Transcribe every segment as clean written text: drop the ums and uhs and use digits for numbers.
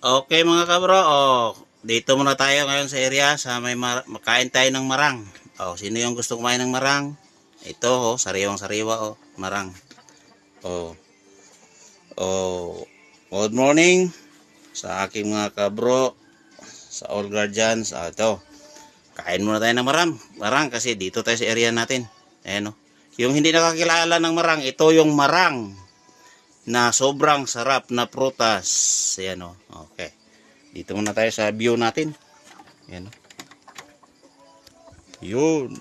Okay mga kabro, dito muna tayo ngayon sa area sa makain tayo ng marang. Sino yung gusto kumain ng marang? Ito, sariwang sariwa, marang. Oh, good morning sa aking mga kabro, sa all guardians. Ito, kain muna tayo ng marang kasi dito tayo sa area natin. Ayan, yung hindi nakakilala ng marang, ito yung marang na sobrang sarap na prutas. Ayan, okay. Dito muna tayo sa view natin. Ayan. Yun.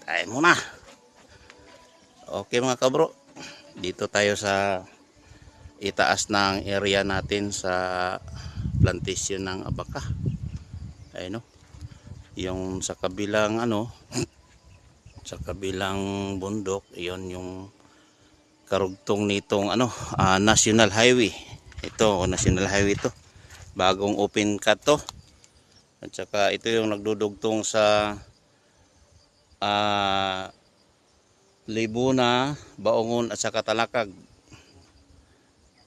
Tayo muna. Okay mga kabro. Dito tayo sa itaas ng area natin sa plantation ng abaka. Ayun, no. Yung sa kabilang sa kabilang bundok, iyon yung karugtong nitong National Highway. Ito, National Highway to. Bagong open cut to. At saka ito yung nagdudugtong sa Libuna, Baongon at saka Talakag.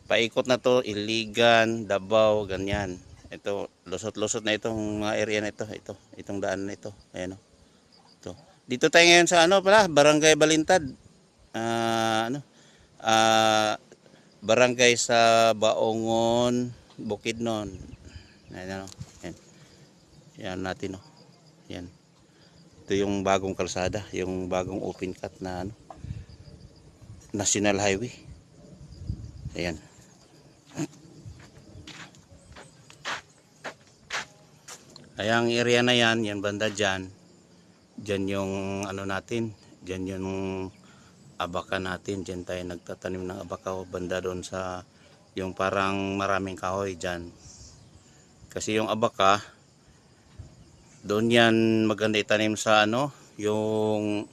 Paikot na to, Iligan, Davao, ganyan. Ito, lusot-lusot na itong mga area na ito. Itong daan na ito. Ayan, ito. Dito tayo ngayon sa Barangay Balintad. Barangay sa Baongon, Bukidnon. Ayan, Ayan. Yan natin, Yan. Ito yung bagong kalsada, yung bagong open cut na National Highway. Ayan. Kaya ang area na yan, yan banda dyan. Dyan yung natin, dyan yung abaka natin. Dyan tayo nagtatanim ng abaka o banda doon sa yung parang maraming kahoy dyan. Kasi yung abaka, doon yan maganda itanim sa yung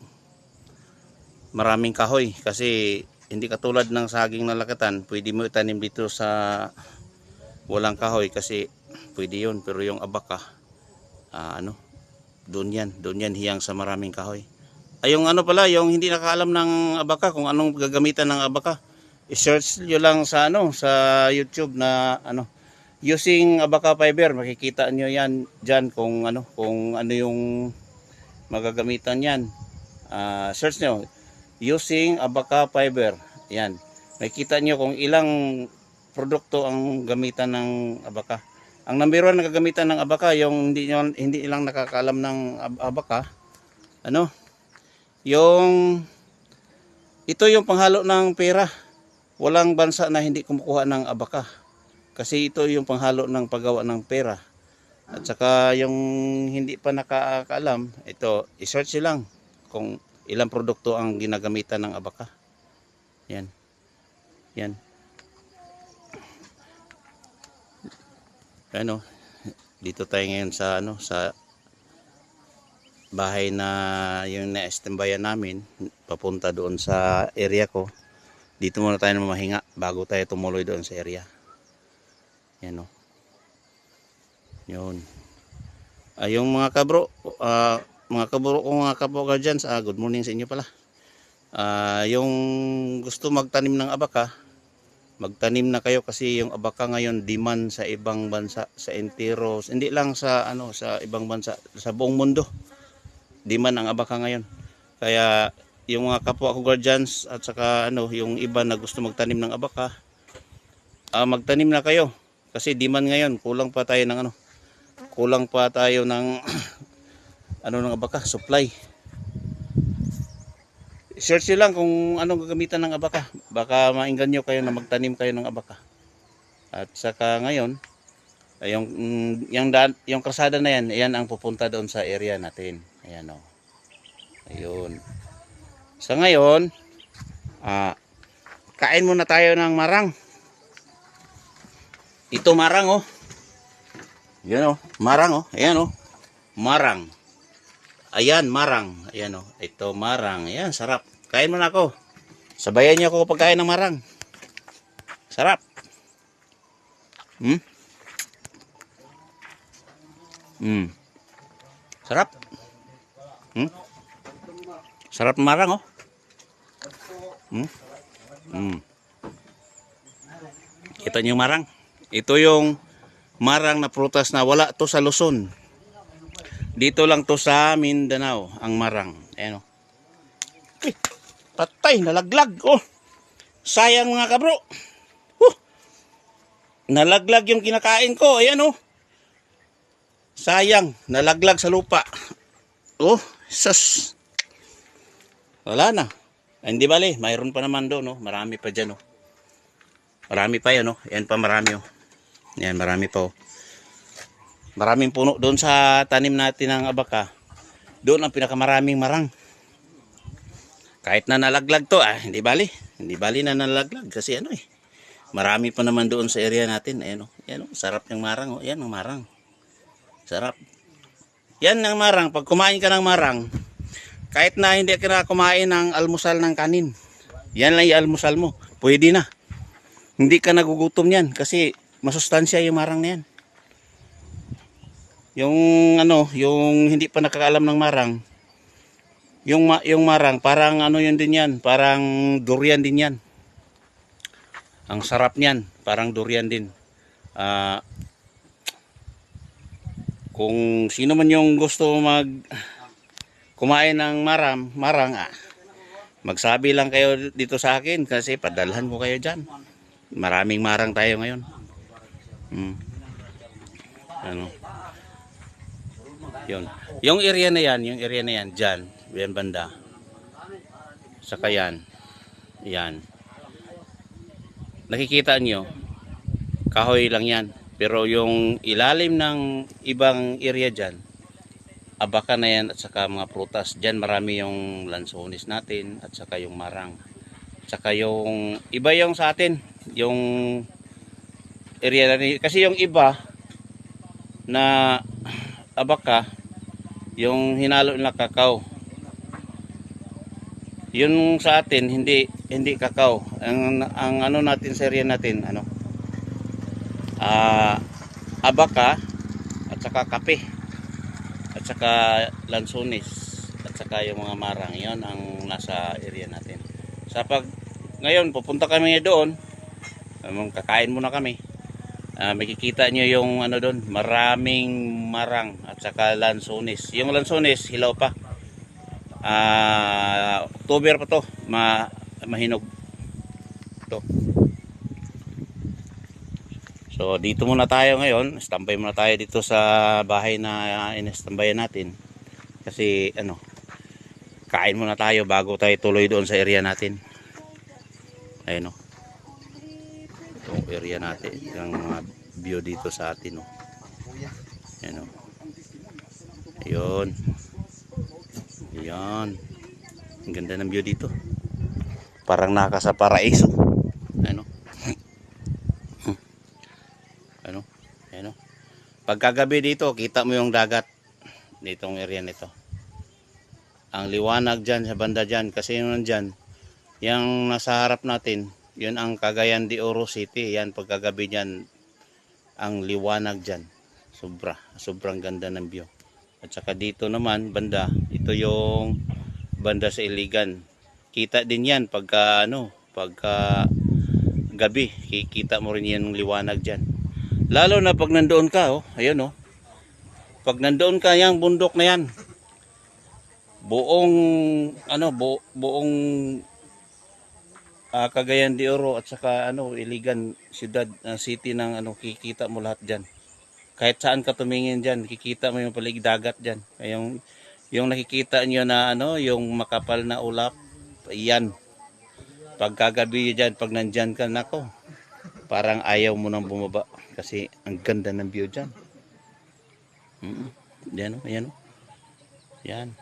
maraming kahoy. Kasi hindi katulad ng saging na lakatan, pwede mo itanim dito sa walang kahoy kasi pwede yun. Pero yung abaka, doon yan hiyang sa maraming kahoy. Yung pala, yung hindi nakaalam ng abaka kung anong gagamitan ng abaka, i-search nyo lang sa sa YouTube na using abaka fiber. Makikita nyo yan dyan kung ano yung magagamitan yan. Search nyo using abaka fiber, yan. Makikita nyo kung ilang produkto ang gamitan ng abaka. Ang number 1 na gagamitan ng abaka, yung hindi lang nakakaalam ng abaka, yung ito yung panghalo ng pera. Walang bansa na hindi kumukuha ng abaka. Kasi ito yung panghalo ng paggawa ng pera. At saka yung hindi pa nakakaalam, ito, i-search lang kung ilang produkto ang ginagamitan ng abaka. Yan. Yan. Dito tayo ngayon sa sa bahay na yung na-estimbayan namin papunta doon sa area ko. Dito muna tayo mamahinga bago tayo tumuloy doon sa area. Yan, yun. Yung mga kabro, mga kabro guardians, good morning sa inyo pala. Yung gusto magtanim ng abaka, magtanim na kayo kasi yung abaka ngayon demand sa ibang bansa, sa enteros, hindi lang sa sa ibang bansa, sa buong mundo. Demand ang abaka ngayon. Kaya yung mga kapwa ko guardians at saka yung iba na gusto magtanim ng abaka, magtanim na kayo kasi demand ngayon. Kulang pa tayo ng ng abaka, supply. Search nyo lang kung anong gagamitan ng abaka. Baka maingganyo kayo na magtanim kayo ng abaka. At saka ngayon, yung kalsada na yan ang pupunta doon sa area natin. Ayan, ayun. Sa ngayon, kain muna tayo ng marang. Ito marang, yan, marang, ayan, marang. Ayan, marang. Ayan, ito marang. Ayan, sarap. Kain muna ako. Sabayan niyo ako pagkain ng marang. Sarap. Sarap. Sarap marang, Kita niyo yung marang. Ito yung marang na prutas na wala to sa Luzon. Dito lang to sa Mindanao, ang marang. Ayan o. Patay, nalaglag. Oh, sayang mga kabro. Nalaglag yung kinakain ko. Ayan oh. Sayang, nalaglag sa lupa. Oh, sas. Wala na. Ay, hindi bali, mayroon pa naman doon. Oh. Marami pa dyan. Oh. Marami pa yan. Oh. Ayan pa marami. Oh. Ayan, marami pa. Oh. Maraming puno doon sa tanim natin ng abaka. Doon ang pinakamaraming marang. Kahit na nalaglag to, hindi bali. Hindi bali na nalaglag kasi ano eh. Marami pa naman doon sa area natin. Ayan o. Ayan o. Sarap ng marang o. Ayan ang marang. Sarap. Yan ang marang. Pag kumain ka ng marang, kahit na hindi ka na kumain ng almusal ng kanin, yan lang yung almusal mo. Pwede na. Hindi ka nagugutom yan kasi masustansya yung marang na yan. Yung ano, yung hindi pa nakakaalam ng marang, yung marang, parang ano yun din yan, parang durian din yan. Ang sarap niyan, parang durian din. Kung sino man yung gusto kumain ng marang, magsabi lang kayo dito sa akin kasi padalhan ko kayo dyan. Maraming marang tayo ngayon. Ano? Yun. Yung area na yan, dyan. Yan banda. Saka yan. Yan. Nakikita nyo, kahoy lang yan. Pero yung ilalim ng ibang area dyan, abaka na yan at saka mga prutas. Dyan marami yung lansones natin at saka yung marang. At saka yung iba yung sa atin, yung area na kasi yung iba na abaka, yung hinalo na kakao. Yun sa atin hindi kakao. Ang ano natin sa area natin abaka at saka kape at saka lansones at saka yung mga marang. Yon ang nasa area natin. Sa pag ngayon pupunta kami doon, kakain muna kami. Makikita nyo yung ano doon, maraming marang at saka lansones. Yung lansones hilaw pa. October pa to, mahinog to. So dito muna tayo ngayon, standby muna tayo dito sa bahay na inestambayan natin. Kasi kain muna tayo bago tayo tuloy doon sa area natin. Ayun o. Itong area natin, yung mga view dito sa atin o. Ayun o. Ayun. Ayan. Ang ganda ng view dito. Parang naka sa paraiso. Ano? Ano? Ano? Pagkagabi dito, kita mo yung dagat ditong area nito. Ang liwanag dyan sa banda dyan. Kasi yung nandyan, yung nasa harap natin, yun ang Cagayan de Oro City. Yan, pagkagabi dyan, ang liwanag dyan. Sobrang ganda ng view. At saka dito naman banda, ito yung banda sa Iligan. Kita din yan pagka gabi, kikita mo rin yan ng liwanag diyan. Lalo na pag nandoon ka, ayun Pag nandoon ka yang bundok na yan, buong Cagayan de Oro at saka Iligan city ng kikita mo lahat diyan. Kahit saan ka tumingin dyan, kikita mo yung paligid dagat dyan. Yung nakikita nyo na yung makapal na ulap, yan. Pagkagabi dyan, pag nandyan ka, nako, parang ayaw mo nang bumaba. Kasi ang ganda ng view dyan. Yan ayan o. Yan.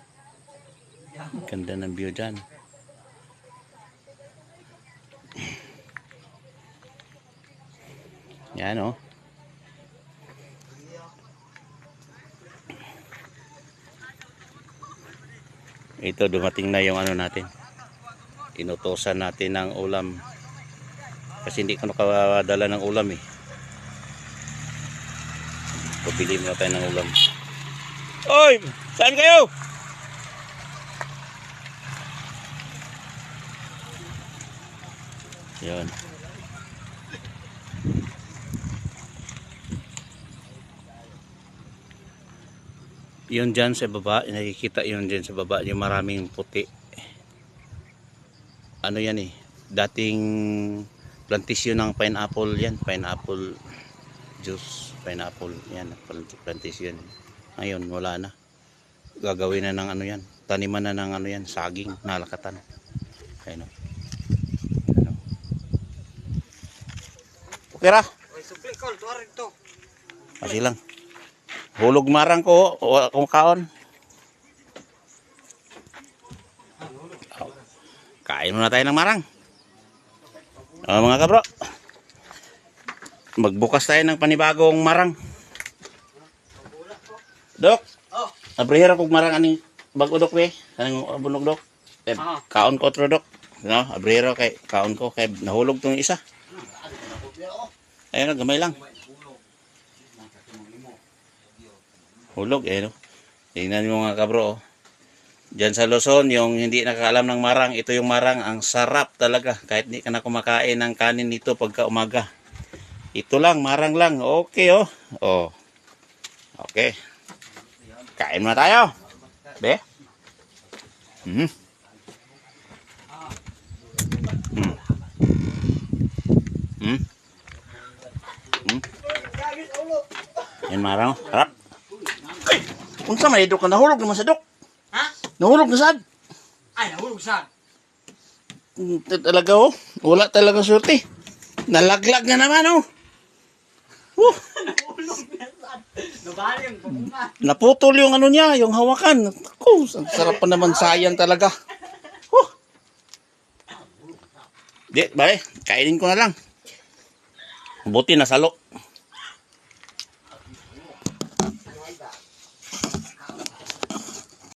Ganda ng view dyan. Yan o. Ito dumating na yung natin. Inutosan natin ng ulam. Kasi hindi ko nakadala ng ulam eh. Pabili muna tayo ng ulam. Oy! Saan kayo? Yan. Yun dyan sa baba, nakikita yun dyan sa baba, yung maraming puti. Ano yan eh, dating plantation ng pineapple yan, pineapple juice, pineapple yan, plantation. Ngayon wala na. Gagawin na ng ano yan, taniman na ng ano yan, saging, nalakatan. Ayun o. Ano. Okay ra? Kasi lang. Hulog marang ko, o akong kaon. Kain muna tayo ng marang. Mga kabro, magbukas tayo ng panibagong marang. Dok, abrihira kong marang aning bago dok we. Anong bunog dok? Kaon ko otro dok. No, abrihira kay kaon ko kay nahulog tong isa. Ayun, gamay lang. Hulog eh no. Tingnan mo mga kabro. Diyan sa Luzon, yung hindi nakakaalam ng marang, ito yung marang, ang sarap talaga. Kahit hindi ka na kumakain ng kanin nito pagka umaga. Ito lang, marang lang. Okay oh. Oh. Okay. Kain muna tayo. Be? Hmm. Hmm. Hmm. Hmm. Yan marang, harap. Ay, unsa man idok ka nahulog naman sa dok. Ha? Nahulog na sad. Ay, nahulog saan? Talaga oh. Wala talaga swerte. Nalaglag na naman oh. Nahulog na saan? Nabali yung pamunga. Naputol yung ano niya, yung hawakan. Ako, ang sarap pa naman sayang talaga. Di, bale, kainin ko na lang. Buti nasalo.